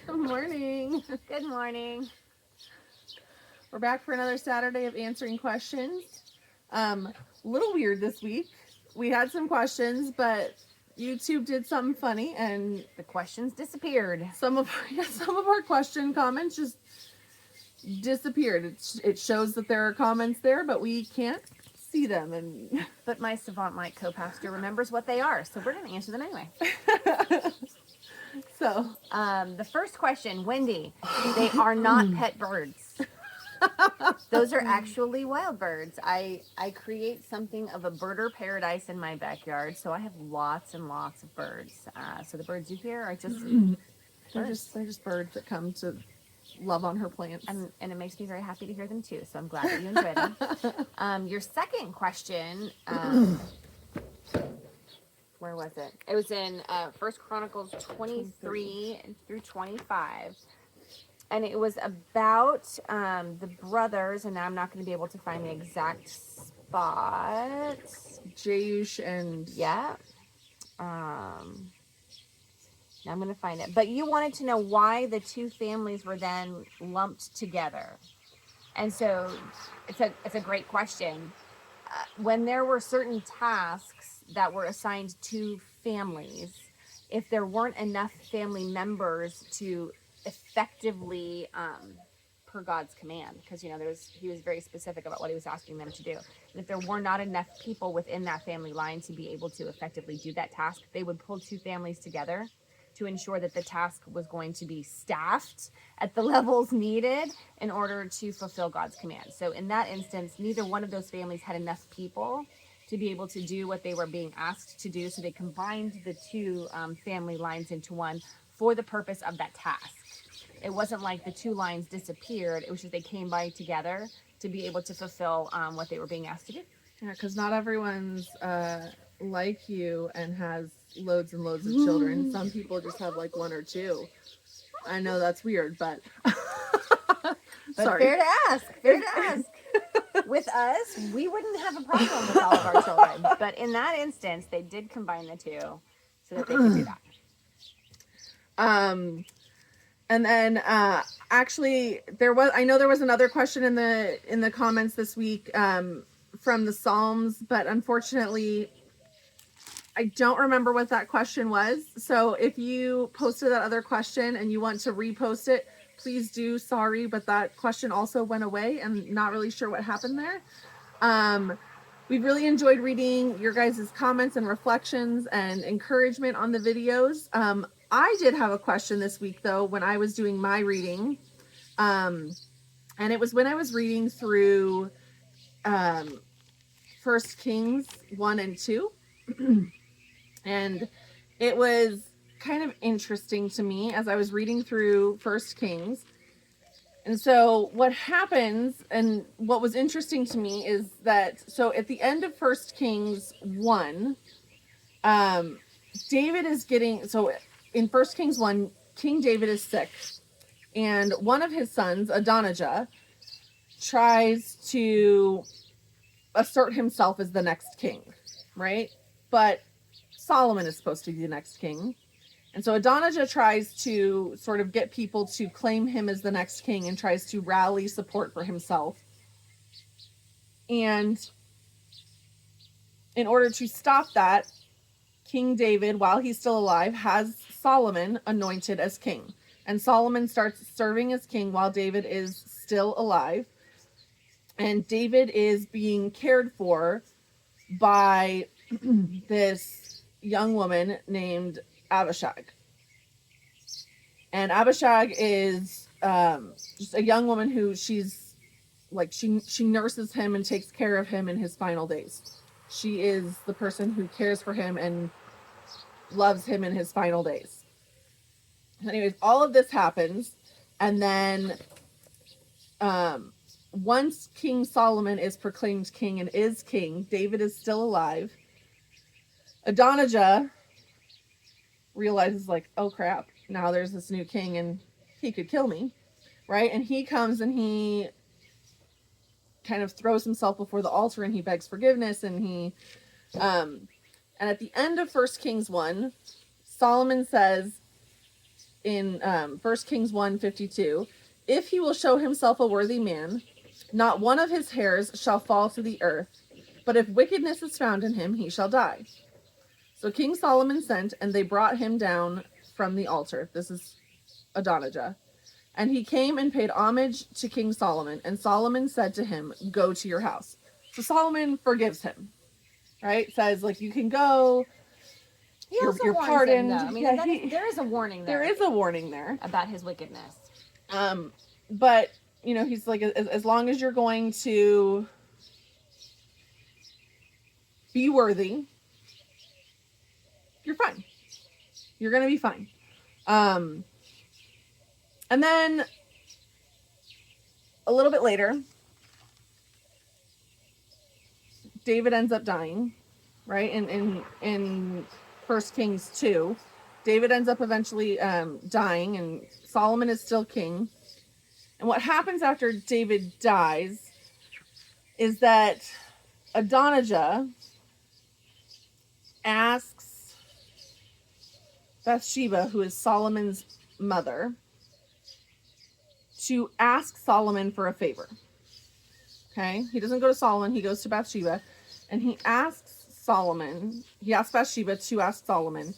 Good morning. Good morning. We're back for another Saturday of answering questions. A little weird this week. We had some questions, but YouTube did something funny, and The questions disappeared. some of our question comments just disappeared. It shows that there are comments there, but we can't see them. And But my Savant Mike co-pastor remembers what they are, so we're going to answer them anyway. so The first question, Wendy, they are not pet birds. Those are actually wild birds. I create something of a birder paradise in my backyard, so I have lots and lots of birds. So the birds you hear are just they're just birds that come to love on her plants. and it makes me very happy to hear them too. So I'm glad that you enjoy them. Your second question, where was it? It was in First Chronicles 23 through 25, and it was about the brothers. And now I'm not going to be able to find the exact spot. Jeush and Yeah. Now I'm going to find it. But you wanted to know why the two families were then lumped together. And so it's a great question. When there were certain tasks that were assigned to families, if there weren't enough family members to effectively, per God's command, because he was very specific about what he was asking them to do. And if there were not enough people within that family line to be able to effectively do that task, they would pull two families together to ensure that the task was going to be staffed at the levels needed in order to fulfill God's command. So in that instance, neither one of those families had enough people to be able to do what they were being asked to do. So they combined the two family lines into one for the purpose of that task. It wasn't like the two lines disappeared. It was just they came by together to be able to fulfill what they were being asked to do. Yeah, because not everyone's like you and has loads and loads of children. Some people just have like one or two. I know that's weird, but sorry. Fair to ask. Fair to ask. With us, we wouldn't have a problem with all of our children. But in that instance, they did combine the two so that they could do that. And then actually there was another question in the comments this week from the Psalms, but unfortunately I don't remember what that question was. So if you posted that other question and you want to repost it, please do. Sorry, but that question also went away and not really sure what happened there. We've really enjoyed reading your guys' comments and reflections and encouragement on the videos. I did have a question this week though when I was doing my reading. And it was when I was reading through 1 Kings 1 and 2. And it was kind of interesting to me as I was reading through 1 Kings. And so what happens and what was interesting to me is that, so at the end of 1 Kings 1, David is getting, so in 1 Kings 1, King David is sick. And one of his sons, Adonijah, tries to assert himself as the next king, right? But Solomon is supposed to be the next king. And so Adonijah tries to sort of get people to claim him as the next king and tries to rally support for himself. And in order to stop that, King David, while he's still alive, has Solomon anointed as king. And Solomon starts serving as king while David is still alive. And David is being cared for by this young woman named Abishag. And Abishag is just a young woman who she's like, she nurses him and takes care of him in his final days. She is the person who cares for him and loves him in his final days. Anyways, all of this happens. And then once King Solomon is proclaimed king and is king, David is still alive. Adonijah realizes like, oh crap, now there's this new king and he could kill me, right? And he comes and he kind of throws himself before the altar and he begs forgiveness. And he and at the end of 1 Kings 1, Solomon says, in 1 Kings 1:52, if he will show himself a worthy man, not one of his hairs shall fall to the earth, but if wickedness is found in him, he shall die. So King Solomon sent, and they brought him down from the altar. This is Adonijah. And he came and paid homage to King Solomon. And Solomon said to him, go to your house. So Solomon forgives him, right? Says, like, you can go. He also You're warns pardoned. him, though. I mean, Yeah, there is a warning there. There is a warning there. About his wickedness. But, you know, he's like, as long as you're going to be worthy, you're fine. You're going to be fine. And then a little bit later, David ends up dying, right? In 1 Kings 2, David ends up eventually dying, and Solomon is still king. And what happens after David dies is that Adonijah asks Bathsheba, who is Solomon's mother, to ask Solomon for a favor. Okay? He doesn't go to Solomon, he goes to Bathsheba, and he asks Bathsheba to ask Solomon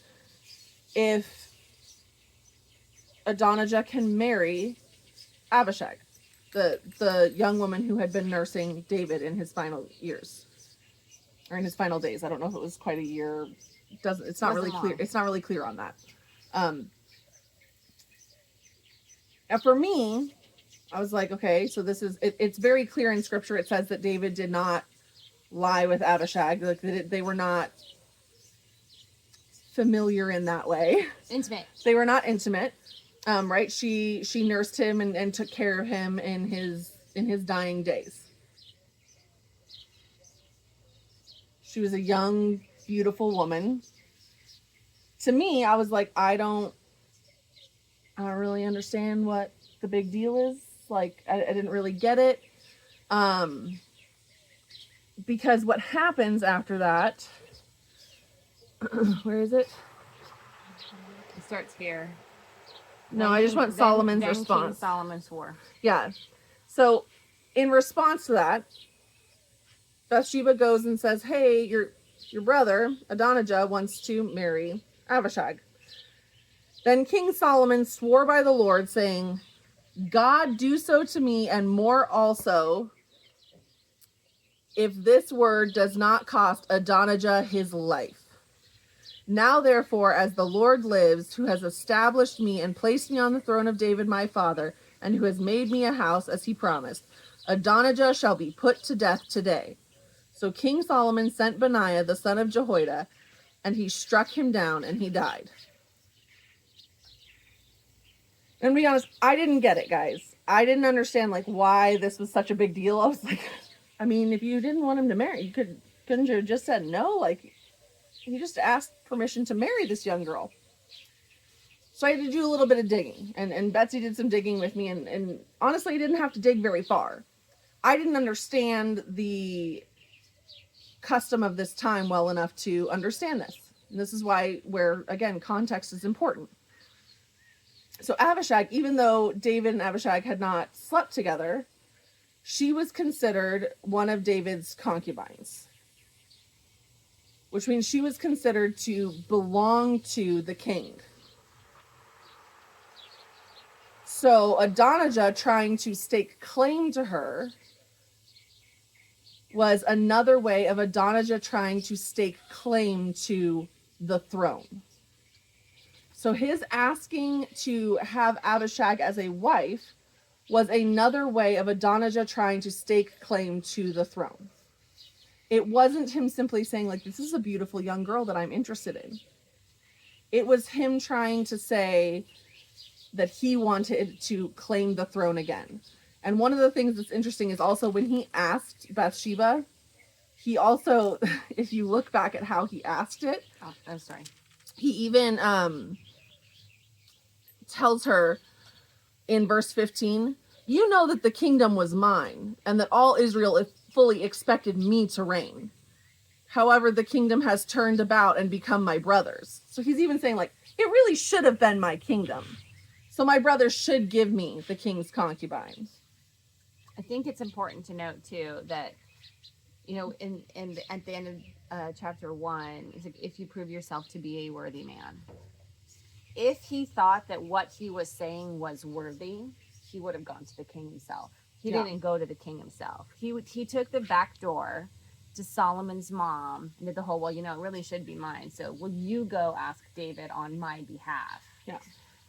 if Adonijah can marry Abishag, the young woman who had been nursing David in his final years, or in his final days. I don't know if it was quite a year. It's not really clear. It's not really clear on that. And for me, I was like, okay, so this is it's very clear in scripture. It says that David did not lie with Abishag. Like they were not familiar in that way. Intimate. They were not intimate. Right? She nursed him and took care of him in his dying days. She was a young, beautiful woman. To me, I was like, I don't really understand what the big deal is. Like, I didn't really get it. Because what happens after that, where is it? It starts here. No, I just want Solomon's response. King Solomon swore. Yeah. So, in response to that, Bathsheba goes and says, hey, your brother, Adonijah, wants to marry Abishag. Then King Solomon swore by the Lord, saying, God do so to me and more also, if this word does not cost Adonijah his life. Now, therefore, as the Lord lives, who has established me and placed me on the throne of David my father, and who has made me a house as he promised, Adonijah shall be put to death today. So King Solomon sent Benaiah, the son of Jehoiada, and he struck him down, and he died. And to be honest, I didn't get it, guys. I didn't understand, like, why this was such a big deal. I was like, I mean, if you didn't want him to marry, couldn't you have just said no? Like, you just asked permission to marry this young girl. So I had to do a little bit of digging, and Betsy did some digging with me, and honestly, I didn't have to dig very far. I didn't understand the custom of this time well enough to understand this. And this is where, again, context is important. So Abishag, even though David and Abishag had not slept together, she was considered one of David's concubines, which means she was considered to belong to the king. So Adonijah trying to stake claim to her was another way of Adonijah trying to stake claim to the throne. So his asking to have Abishag as a wife was another way of Adonijah trying to stake claim to the throne. It wasn't him simply saying, like, this is a beautiful young girl that I'm interested in. It was him trying to say that he wanted to claim the throne again. And one of the things that's interesting is also when he asked Bathsheba, he also, if you look back at how he asked it, I'm sorry. He even tells her in verse 15, you know that the kingdom was mine, and that all Israel fully expected me to reign. However, the kingdom has turned about and become my brother's. So he's even saying, like, it really should have been my kingdom. So my brother should give me the king's concubine. I think it's important to note too that, you know, at the end of chapter 1, is if you prove yourself to be a worthy man. If he thought that what he was saying was worthy, he would have gone to the king himself. He didn't go to the king himself. He took the back door to Solomon's mom and did the whole, well, you know, it really should be mine. So will you go ask David on my behalf? Yeah.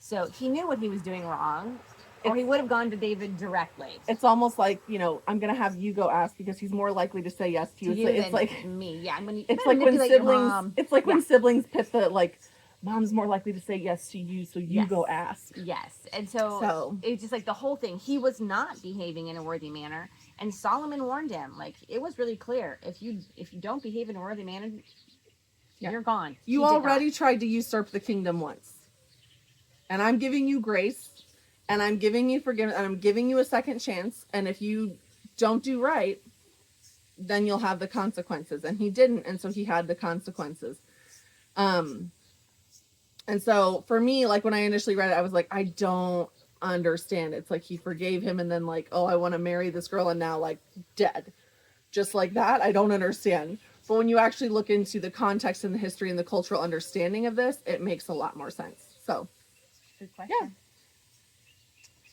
So he knew what he was doing wrong, or he would have gone to David directly. It's almost like, you know, I'm gonna have you go ask because he's more likely to say yes to you. It's like me. Yeah, it's like when siblings. It's like when siblings pit the like. Mom's more likely to say yes to you, so you go ask. Yes. And so it's just like the whole thing. He was not behaving in a worthy manner. And Solomon warned him. Like, it was really clear. If you don't behave in a worthy manner, you're gone. You already tried to usurp the kingdom once. And I'm giving you grace. And I'm giving you forgiveness. And I'm giving you a second chance. And if you don't do right, then you'll have the consequences. And he didn't. And so he had the consequences. And so for me, like when I initially read it, I was like, I don't understand. It's like he forgave him and then like, oh, I want to marry this girl and now like dead. Just like that. I don't understand. But when you actually look into the context and the history and the cultural understanding of this, it makes a lot more sense. So, good question. Yeah.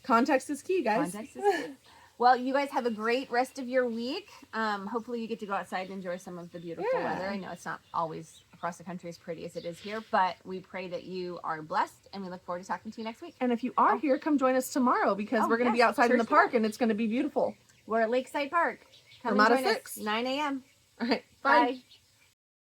Context is key, guys. Context is key. Well, you guys have a great rest of your week. Hopefully you get to go outside and enjoy some of the beautiful weather. I know it's not always across the country as pretty as it is here, but we pray that you are blessed, and we look forward to talking to you next week. And if you are here, come join us tomorrow because we're going to be outside in the park and it's going to be beautiful. We're at Lakeside Park. Come Ramada and join 6. us, 9 a.m. All right. Bye. Bye.